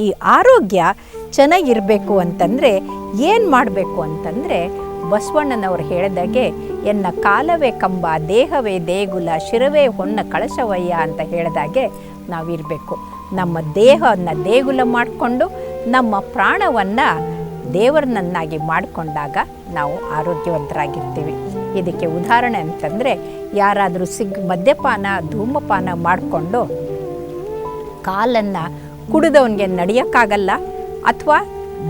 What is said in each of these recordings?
ಈ ಆರೋಗ್ಯ ಚೆನ್ನಾಗಿರಬೇಕು ಅಂತಂದರೆ ಏನು ಮಾಡಬೇಕು ಅಂತಂದರೆ ಬಸವಣ್ಣನವರು ಹೇಳಿದಾಗೆ ಎನ್ನ ಕಾಲವೇ ಕಂಬ ದೇಹವೇ ದೇಗುಲ ಶಿರವೇ ಹೊನ್ನ ಕಳಶವಯ್ಯ ಅಂತ ಹೇಳಿದಾಗೆ ನಾವಿರಬೇಕು. ನಮ್ಮ ದೇಹವನ್ನು ದೇಗುಲ ಮಾಡಿಕೊಂಡು ನಮ್ಮ ಪ್ರಾಣವನ್ನು ದೇವರನ್ನಾಗಿ ಮಾಡಿಕೊಂಡಾಗ ನಾವು ಆರೋಗ್ಯವಂತರಾಗಿರ್ತೀವಿ. ಇದಕ್ಕೆ ಉದಾಹರಣೆ ಅಂತಂದರೆ ಯಾರಾದರೂ ಮದ್ಯಪಾನ ಧೂಮಪಾನ ಮಾಡಿಕೊಂಡು ಕಾಲನ್ನು ಕುಡಿದವನಿಗೆ ನಡೆಯೋಕ್ಕಾಗಲ್ಲ, ಅಥವಾ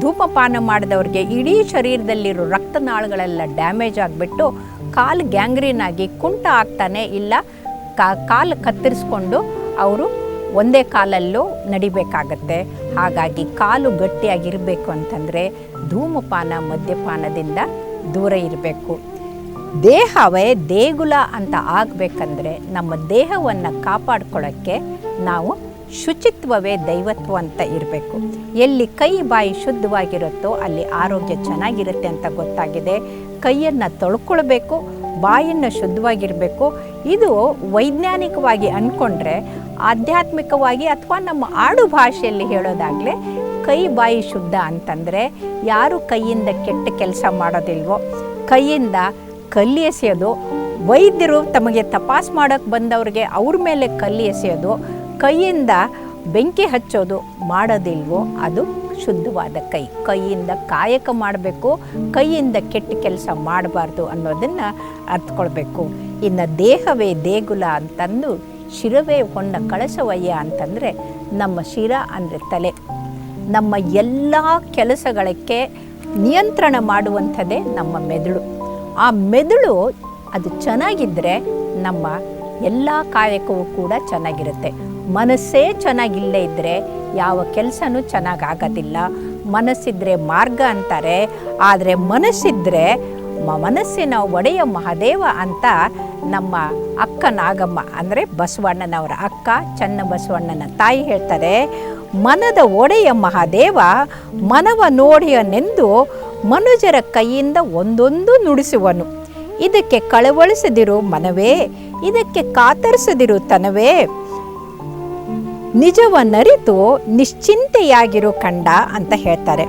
ಧೂಮಪಾನ ಮಾಡಿದವ್ರಿಗೆ ಇಡೀ ಶರೀರದಲ್ಲಿರೋ ರಕ್ತನಾಳಗಳೆಲ್ಲ ಡ್ಯಾಮೇಜ್ ಆಗಿಬಿಟ್ಟು ಕಾಲು ಗ್ಯಾಂಗ್ರೀನ್ ಆಗಿ ಕುಂಟ ಆಗ್ತಾನೆ, ಇಲ್ಲ ಕಾಲು ಕತ್ತರಿಸ್ಕೊಂಡು ಅವರು ಒಂದೇ ಕಾಲಲ್ಲೂ ನಡಿಬೇಕಾಗತ್ತೆ. ಹಾಗಾಗಿ ಕಾಲು ಗಟ್ಟಿಯಾಗಿರಬೇಕು ಅಂತಂದರೆ ಧೂಮಪಾನ ಮದ್ಯಪಾನದಿಂದ ದೂರ ಇರಬೇಕು. ದೇಹವೇ ದೇಗುಲ ಅಂತ ಆಗಬೇಕಂದ್ರೆ ನಮ್ಮ ದೇಹವನ್ನು ಕಾಪಾಡ್ಕೊಳ್ಳೋಕ್ಕೆ ನಾವು ಶುಚಿತ್ವವೇ ದೈವತ್ವ ಅಂತ ಇರಬೇಕು. ಎಲ್ಲಿ ಕೈ ಬಾಯಿ ಶುದ್ಧವಾಗಿರುತ್ತೋ ಅಲ್ಲಿ ಆರೋಗ್ಯ ಚೆನ್ನಾಗಿರುತ್ತೆ ಅಂತ ಗೊತ್ತಾಗಿದೆ. ಕೈಯನ್ನು ತೊಳ್ಕೊಳ್ಬೇಕು, ಬಾಯನ್ನು ಶುದ್ಧವಾಗಿರಬೇಕು. ಇದು ವೈಜ್ಞಾನಿಕವಾಗಿ ಅಂದ್ಕೊಂಡ್ರೆ, ಆಧ್ಯಾತ್ಮಿಕವಾಗಿ ಅಥವಾ ನಮ್ಮ ಆಡು ಭಾಷೆಯಲ್ಲಿ ಹೇಳೋದಾಗಲೇ ಕೈ ಬಾಯಿ ಶುದ್ಧ ಅಂತಂದರೆ ಯಾರು ಕೈಯಿಂದ ಕೆಟ್ಟ ಕೆಲಸ ಮಾಡೋದಿಲ್ವೋ, ಕೈಯಿಂದ ಕಲ್ಲು ಎಸೆಯೋದು, ವೈದ್ಯರು ತಮಗೆ ತಪಾಸ್ ಮಾಡೋಕ್ಕೆ ಬಂದವ್ರಿಗೆ ಅವ್ರ ಮೇಲೆ ಕಲ್ಲು ಎಸೆಯೋದು, ಕೈಯಿಂದ ಬೆಂಕಿ ಹಚ್ಚೋದು ಮಾಡೋದಿಲ್ವೋ ಅದು ಶುದ್ಧವಾದ ಕೈ. ಕೈಯಿಂದ ಕಾಯಕ ಮಾಡಬೇಕು, ಕೈಯಿಂದ ಕೆಟ್ಟ ಕೆಲಸ ಮಾಡಬಾರ್ದು ಅನ್ನೋದನ್ನು ಅರ್ಥಕೊಳ್ಬೇಕು. ಇನ್ನು ದೇಹವೇ ದೇಗುಲ ಅಂತಂದು ಶಿರವೇ ಹೊನ್ನ ಕಳಶವಯ್ಯ ಅಂತಂದರೆ ನಮ್ಮ ಶಿರ ಅಂದರೆ ತಲೆ. ನಮ್ಮ ಎಲ್ಲ ಕೆಲಸಗಳಿಗೆ ನಿಯಂತ್ರಣ ಮಾಡುವಂಥದ್ದೇ ನಮ್ಮ ಮೆದುಳು. ಆ ಮೆದುಳು ಅದು ಚೆನ್ನಾಗಿದ್ದರೆ ನಮ್ಮ ಎಲ್ಲ ಕಾಯಕವೂ ಕೂಡ ಚೆನ್ನಾಗಿರುತ್ತೆ. ಮನಸ್ಸೇ ಚೆನ್ನಾಗಿಲ್ಲೇ ಇದ್ದರೆ ಯಾವ ಕೆಲಸನೂ ಚೆನ್ನಾಗಾಗೋದಿಲ್ಲ. ಮನಸ್ಸಿದ್ರೆ ಮಾರ್ಗ ಅಂತಾರೆ, ಆದರೆ ಮನಸ್ಸಿದ್ರೆ ಮನಸ್ಸಿನ ಒಡೆಯ ಮಹಾದೇವ ಅಂತ ನಮ್ಮ ಅಕ್ಕ ನಾಗಮ್ಮ ಅಂದರೆ ಬಸವಣ್ಣನವರ ಅಕ್ಕ ಚನ್ನಬಸವಣ್ಣನ ತಾಯಿ ಹೇಳ್ತಾರೆ. ಮನದ ಒಡೆಯ ಮಹಾದೇವ ಮನವ ನೋಡಿಯನೆಂದು ಮನುಜರ ಕೈಯಿಂದ ಒಂದೊಂದು ನುಡಿಸುವನು. ಇದಕ್ಕೆ ಕಳವಳಿಸದಿರು ಮನವೇ, ಇದಕ್ಕೆ ಕಾತರಿಸದಿರು ತನವೇ, ನಿಜವನ್ನರಿತು ನಿಶ್ಚಿಂತೆಯಾಗಿರು ಕಂಡ ಅಂತ ಹೇಳ್ತಾರೆ.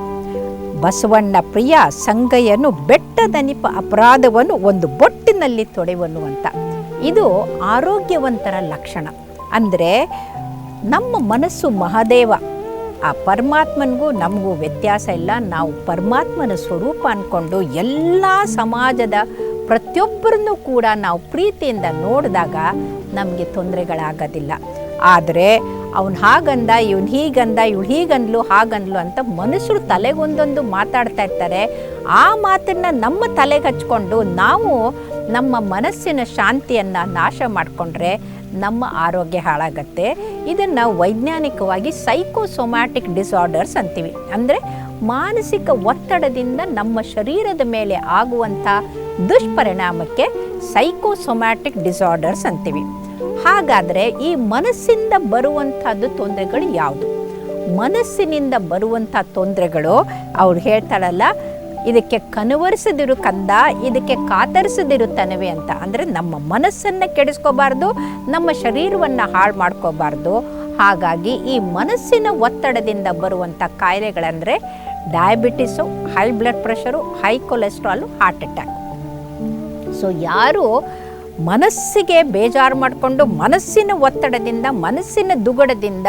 ಬಸವಣ್ಣ ಪ್ರಿಯ ಸಂಗಯ್ಯನು ಬೆಟ್ಟದನಿಪ ಅಪರಾಧವನ್ನು ಒಂದು ಬೊಟ್ಟಿನಲ್ಲಿ ತೊಡೆವನು ಅಂತ. ಇದು ಆರೋಗ್ಯವಂತರ ಲಕ್ಷಣ. ಅಂದರೆ ನಮ್ಮ ಮನಸ್ಸು ಮಹಾದೇವ, ಆ ಪರಮಾತ್ಮನಿಗೂ ನಮಗೂ ವ್ಯತ್ಯಾಸ ಇಲ್ಲ. ನಾವು ಪರಮಾತ್ಮನ ಸ್ವರೂಪ ಅಂದ್ಕೊಂಡು ಎಲ್ಲ ಸಮಾಜದ ಪ್ರತಿಯೊಬ್ಬರನ್ನೂ ಕೂಡ ನಾವು ಪ್ರೀತಿಯಿಂದ ನೋಡಿದಾಗ ನಮಗೆ ತೊಂದರೆಗಳಾಗೋದಿಲ್ಲ. ಆದರೆ ಅವನು ಹಾಗಂದ, ಇವನು ಹೀಗಂದ, ಇವಳು ಹೀಗಂದ್ಲು ಹಾಗಂದ್ಲು ಅಂತ ಮನುಷ್ಯರು ತಲೆಗೊಂದೊಂದು ಮಾತಾಡ್ತಾ ಇರ್ತಾರೆ. ಆ ಮಾತನ್ನು ನಮ್ಮ ತಲೆಗೆ ಹಚ್ಕೊಂಡು ನಾವು ನಮ್ಮ ಮನಸ್ಸಿನ ಶಾಂತಿಯನ್ನು ನಾಶ ಮಾಡಿಕೊಂಡ್ರೆ ನಮ್ಮ ಆರೋಗ್ಯ ಹಾಳಾಗತ್ತೆ. ಇದನ್ನು ವೈಜ್ಞಾನಿಕವಾಗಿ ಸೈಕೋಸೊಮ್ಯಾಟಿಕ್ ಡಿಸಾರ್ಡರ್ಸ್ ಅಂತೀವಿ. ಅಂದರೆ ಮಾನಸಿಕ ಒತ್ತಡದಿಂದ ನಮ್ಮ ಶರೀರದ ಮೇಲೆ ಆಗುವಂಥ ದುಷ್ಪರಿಣಾಮಕ್ಕೆ ಸೈಕೋಸೊಮ್ಯಾಟಿಕ್ ಡಿಸಾರ್ಡರ್ಸ್ ಅಂತೀವಿ. ಹಾಗಾದರೆ ಈ ಮನಸ್ಸಿಂದ ಬರುವಂಥದ್ದು ತೊಂದರೆಗಳು ಯಾವುದು? ಮನಸ್ಸಿನಿಂದ ಬರುವಂಥ ತೊಂದರೆಗಳು ಅವ್ರು ಹೇಳ್ತಾರಲ್ಲ, ಇದಕ್ಕೆ ಕನವರಿಸದಿರು ಕಂದ, ಇದಕ್ಕೆ ಕಾತರಿಸದಿರು ತನವೇ ಅಂತ. ಅಂದರೆ ನಮ್ಮ ಮನಸ್ಸನ್ನು ಕೆಡಿಸ್ಕೋಬಾರ್ದು, ನಮ್ಮ ಶರೀರವನ್ನು ಹಾಳು ಮಾಡ್ಕೋಬಾರ್ದು. ಹಾಗಾಗಿ ಈ ಮನಸ್ಸಿನ ಒತ್ತಡದಿಂದ ಬರುವಂಥ ಕಾಯಿಲೆಗಳಂದರೆ diabetes, high blood pressure, high cholesterol, heart attack. So ಯಾರು ಮನಸ್ಸಿಗೆ ಬೇಜಾರು ಮಾಡಿಕೊಂಡು ಮನಸ್ಸಿನ ಒತ್ತಡದಿಂದ ಮನಸ್ಸಿನ ದುಗಡದಿಂದ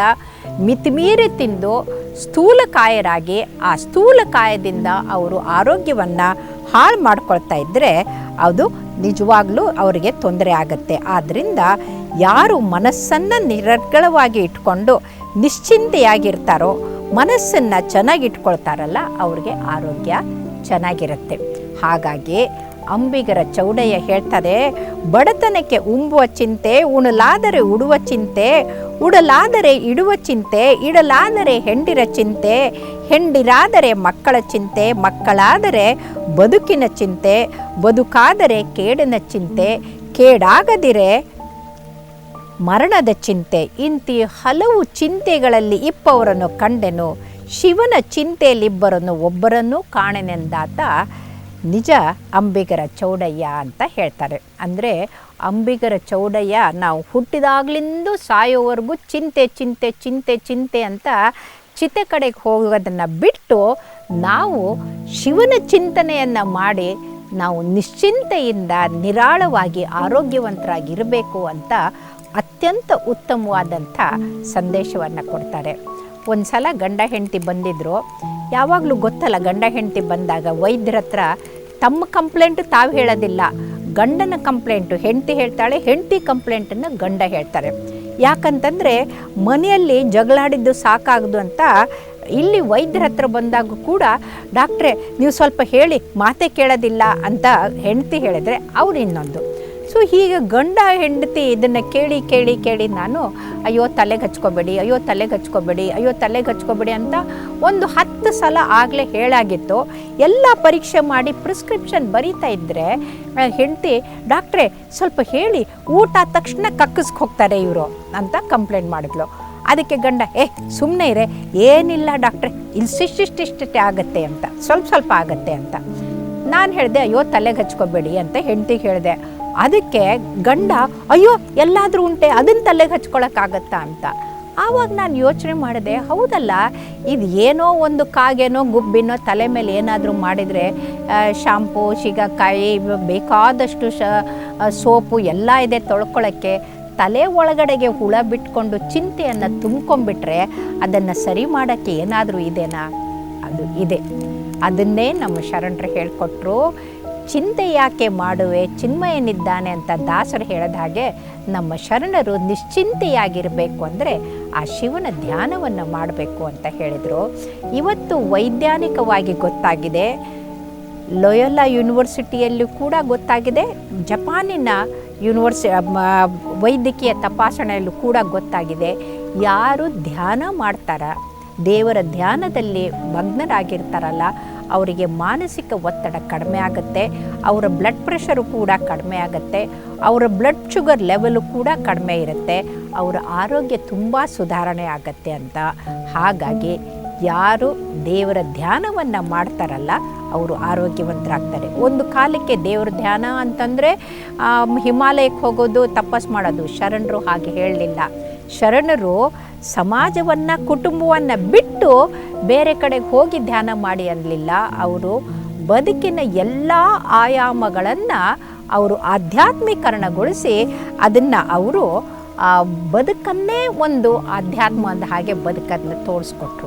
ಮಿತಿಮೀರಿ ತಿಂದು ಸ್ಥೂಲಕಾಯರಾಗಿ ಆ ಸ್ಥೂಲಕಾಯದಿಂದ ಅವರು ಆರೋಗ್ಯವನ್ನು ಹಾಳು ಮಾಡ್ಕೊಳ್ತಾ ಇದ್ದರೆ ಅದು ನಿಜವಾಗ್ಲೂ ಅವರಿಗೆ ತೊಂದರೆ ಆಗುತ್ತೆ. ಆದ್ದರಿಂದ ಯಾರು ಮನಸ್ಸನ್ನು ನಿರರ್ಗಳವಾಗಿ ಇಟ್ಕೊಂಡು ನಿಶ್ಚಿಂತೆಯಾಗಿರ್ತಾರೋ, ಮನಸ್ಸನ್ನು ಚೆನ್ನಾಗಿಟ್ಕೊಳ್ತಾರಲ್ಲ, ಅವ್ರಿಗೆ ಆರೋಗ್ಯ ಚೆನ್ನಾಗಿರುತ್ತೆ. ಹಾಗಾಗಿ ಅಂಬಿಗರ ಚೌಡಯ್ಯ ಹೇಳ್ತಾರೆ, ಬಡತನಕ್ಕೆ ಉಂಬುವ ಚಿಂತೆ, ಉಣಲಾದರೆ ಉಡುವ ಚಿಂತೆ, ಉಡಲಾದರೆ ಇಡುವ ಚಿಂತೆ, ಇಡಲಾದರೆ ಹೆಂಡಿರ ಚಿಂತೆ, ಹೆಂಡಿರಾದರೆ ಮಕ್ಕಳ ಚಿಂತೆ, ಮಕ್ಕಳಾದರೆ ಬದುಕಿನ ಚಿಂತೆ, ಬದುಕಾದರೆ ಕೇಡಿನ ಚಿಂತೆ, ಕೇಡಾಗದಿರೆ ಮರಣದ ಚಿಂತೆ. ಇಂತಿ ಹಲವು ಚಿಂತೆಗಳಲ್ಲಿ ಇಪ್ಪವರನ್ನು ಕಂಡೆನು, ಶಿವನ ಚಿಂತೆಯಲ್ಲಿಬ್ಬರನ್ನು ಒಬ್ಬರನ್ನು ಕಾಣೆನೆಂದಾತ ನಿಜ ಅಂಬಿಗರ ಚೌಡಯ್ಯ ಅಂತ ಹೇಳ್ತಾರೆ. ಅಂದರೆ ಅಂಬಿಗರ ಚೌಡಯ್ಯ ನಾವು ಹುಟ್ಟಿದಾಗ್ಲಿಂದ ಸಾಯೋವರೆಗೂ ಚಿಂತೆ ಚಿಂತೆ ಚಿಂತೆ ಚಿಂತೆ ಅಂತ ಚಿತೆ ಕಡೆಗೆ ಹೋಗೋದನ್ನು ಬಿಟ್ಟು ನಾವು ಶಿವನ ಚಿಂತನೆಯನ್ನು ಮಾಡಿ ನಾವು ನಿಶ್ಚಿಂತೆಯಿಂದ ನಿರಾಳವಾಗಿ ಆರೋಗ್ಯವಂತರಾಗಿರಬೇಕು ಅಂತ ಅತ್ಯಂತ ಉತ್ತಮವಾದಂಥ ಸಂದೇಶವನ್ನು ಕೊಡ್ತಾರೆ. ಒಂದು ಸಲ ಗಂಡ ಹೆಂಡತಿ ಬಂದಿದ್ದರು. ಯಾವಾಗಲೂ ಗೊತ್ತಲ್ಲ, ಗಂಡ ಹೆಂಡತಿ ಬಂದಾಗ ವೈದ್ಯರ ಹತ್ರ ತಮ್ಮ ಕಂಪ್ಲೇಂಟು ತಾವು ಹೇಳೋದಿಲ್ಲ, ಗಂಡನ ಕಂಪ್ಲೇಂಟು ಹೆಂಡತಿ ಹೇಳ್ತಾಳೆ, ಹೆಂಡತಿ ಕಂಪ್ಲೇಂಟನ್ನು ಗಂಡ ಹೇಳ್ತಾರೆ. ಯಾಕಂತಂದರೆ ಮನೆಯಲ್ಲಿ ಜಗಳಾಡಿದ್ದು ಸಾಕಾಗದು ಅಂತ ಇಲ್ಲಿ ವೈದ್ಯರ ಹತ್ರ ಬಂದಾಗ ಕೂಡ ಡಾಕ್ಟ್ರೇ ನೀವು ಸ್ವಲ್ಪ ಹೇಳಿ, ಮಾತೇ ಕೇಳೋದಿಲ್ಲ ಅಂತ ಹೆಂಡತಿ ಹೇಳಿದರೆ ಅವ್ರು ಇನ್ನೊಂದು. ಸೊ ಹೀಗೆ ಗಂಡ ಹೆಂಡತಿ ಇದನ್ನು ಕೇಳಿ ಕೇಳಿ ಕೇಳಿ ನಾನು ಅಯ್ಯೋ ತಲೆಗೆ ಹಚ್ಕೋಬೇಡಿ, ಅಯ್ಯೋ ತಲೆಗೆ ಹಚ್ಕೋಬೇಡಿ, ಅಯ್ಯೋ ತಲೆಗೆ ಹಚ್ಕೋಬೇಡಿ ಅಂತ ಒಂದು 10 ಸಲ ಆಗಲೇ ಹೇಳಾಗಿತ್ತು. ಎಲ್ಲ ಪರೀಕ್ಷೆ ಮಾಡಿ ಪ್ರಿಸ್ಕ್ರಿಪ್ಷನ್ ಬರೀತಾ ಇದ್ದರೆ ಹೆಂಡತಿ ಡಾಕ್ಟ್ರೇ ಸ್ವಲ್ಪ ಹೇಳಿ, ಊಟ ಆದ ತಕ್ಷಣ ಕಕ್ಕಿಸ್ಗೆ ಹೋಗ್ತಾರೆ ಇವರು ಅಂತ ಕಂಪ್ಲೇಂಟ್ ಮಾಡಿದ್ಲು. ಅದಕ್ಕೆ ಗಂಡ ಸುಮ್ಮನೆ ಇರೇ, ಏನಿಲ್ಲ ಡಾಕ್ಟ್ರೆ, ಇಷ್ಟಿಷ್ಟೇ ಆಗುತ್ತೆ ಅಂತ, ಸ್ವಲ್ಪ ಸ್ವಲ್ಪ ಆಗುತ್ತೆ ಅಂತ. ನಾನು ಹೇಳಿದೆ ಅಯ್ಯೋ ತಲೆಗೆ ಹಚ್ಕೋಬೇಡಿ ಅಂತ ಹೆಂಡತಿಗೆ ಹೇಳಿದೆ. ಅದಕ್ಕೆ ಗಂಡ ಅಯ್ಯೋ ಎಲ್ಲಾದರೂ ಉಂಟೆ ಅದನ್ನು ತಲೆಗೆ ಹಚ್ಕೊಳಕ್ಕಾಗತ್ತಾ ಅಂತ. ಆವಾಗ ನಾನು ಯೋಚನೆ ಮಾಡಿದೆ, ಹೌದಲ್ಲ, ಇದು ಏನೋ ಒಂದು ಕಾಗೇನೋ ಗುಬ್ಬಿನೋ ತಲೆ ಮೇಲೆ ಏನಾದರೂ ಮಾಡಿದರೆ ಶಾಂಪೂ, ಶಿಕಾಕಾಯಿ, ಬೇಕಾದಷ್ಟು ಸೋಪು ಎಲ್ಲ ಇದೆ ತೊಳ್ಕೊಳ್ಳೋಕ್ಕೆ. ತಲೆ ಒಳಗಡೆಗೆ ಹುಳ ಬಿಟ್ಕೊಂಡು ಚಿಂತೆಯನ್ನು ತುಂಬ್ಕೊಂಡ್ಬಿಟ್ರೆ ಅದನ್ನು ಸರಿ ಮಾಡೋಕ್ಕೆ ಏನಾದರೂ ಇದೆನಾ? ಅದು ಇದೆ. ಅದನ್ನೇ ನಮ್ಮ ಶರಣರು ಹೇಳಿಕೊಟ್ರು. ಚಿಂತೆ ಯಾಕೆ ಮಾಡುವೆ, ಚಿನ್ಮಯನಿದ್ದಾನೆ ಅಂತ ದಾಸರು ಹೇಳಿದ ಹಾಗೆ ನಮ್ಮ ಶರಣರು ನಿಶ್ಚಿಂತೆಯಾಗಿರಬೇಕು ಅಂದರೆ ಆ ಶಿವನ ಧ್ಯಾನವನ್ನು ಮಾಡಬೇಕು ಅಂತ ಹೇಳಿದರು. ಇವತ್ತು ವೈಜ್ಞಾನಿಕವಾಗಿ ಗೊತ್ತಾಗಿದೆ, ಲೋಯೋಲಾ ಯೂನಿವರ್ಸಿಟಿಯಲ್ಲೂ ಕೂಡ ಗೊತ್ತಾಗಿದೆ, ಜಪಾನಿನ ವೈದ್ಯಕೀಯ ತಪಾಸಣೆಯಲ್ಲೂ ಕೂಡ ಗೊತ್ತಾಗಿದೆ. ಯಾರು ಧ್ಯಾನ ಮಾಡ್ತಾರ, ದೇವರ ಧ್ಯಾನದಲ್ಲಿ ಮಗ್ನರಾಗಿರ್ತಾರಲ್ಲ, ಅವರಿಗೆ ಮಾನಸಿಕ ಒತ್ತಡ ಕಡಿಮೆ ಆಗುತ್ತೆ, ಅವರ ಬ್ಲಡ್ ಪ್ರೆಷರು ಕೂಡ ಕಡಿಮೆ ಆಗುತ್ತೆ, ಅವರ ಬ್ಲಡ್ ಶುಗರ್ ಲೆವೆಲು ಕೂಡ ಕಡಿಮೆ ಇರುತ್ತೆ, ಅವರ ಆರೋಗ್ಯ ತುಂಬ ಸುಧಾರಣೆ ಆಗುತ್ತೆ ಅಂತ. ಹಾಗಾಗಿ ಯಾರು ದೇವರ ಧ್ಯಾನವನ್ನು ಮಾಡ್ತಾರಲ್ಲ ಅವರು ಆರೋಗ್ಯವಂತರಾಗ್ತಾರೆ. ಒಂದು ಕಾಲಕ್ಕೆ ದೇವರ ಧ್ಯಾನ ಅಂತಂದರೆ ಹಿಮಾಲಯಕ್ಕೆ ಹೋಗೋದು, ತಪಸ್ ಮಾಡೋದು. ಶರಣರು ಹಾಗೆ ಹೇಳಲಿಲ್ಲ. ಶರಣರು ಸಮಾಜವನ್ನು, ಕುಟುಂಬವನ್ನು ಬಿಟ್ಟು ಬೇರೆ ಕಡೆಗೆ ಹೋಗಿ ಧ್ಯಾನ ಮಾಡಿ ಅನ್ನಲಿಲ್ಲ. ಅವರು ಬದುಕಿನ ಎಲ್ಲ ಆಯಾಮಗಳನ್ನು ಅವರು ಆಧ್ಯಾತ್ಮೀಕರಣಗೊಳಿಸಿ ಅದನ್ನು ಅವರು ಬದುಕನ್ನೇ ಒಂದು ಆಧ್ಯಾತ್ಮ ಅಂದ ಹಾಗೆ ಬದುಕನ್ನು ತೋರಿಸ್ಕೊಟ್ರು.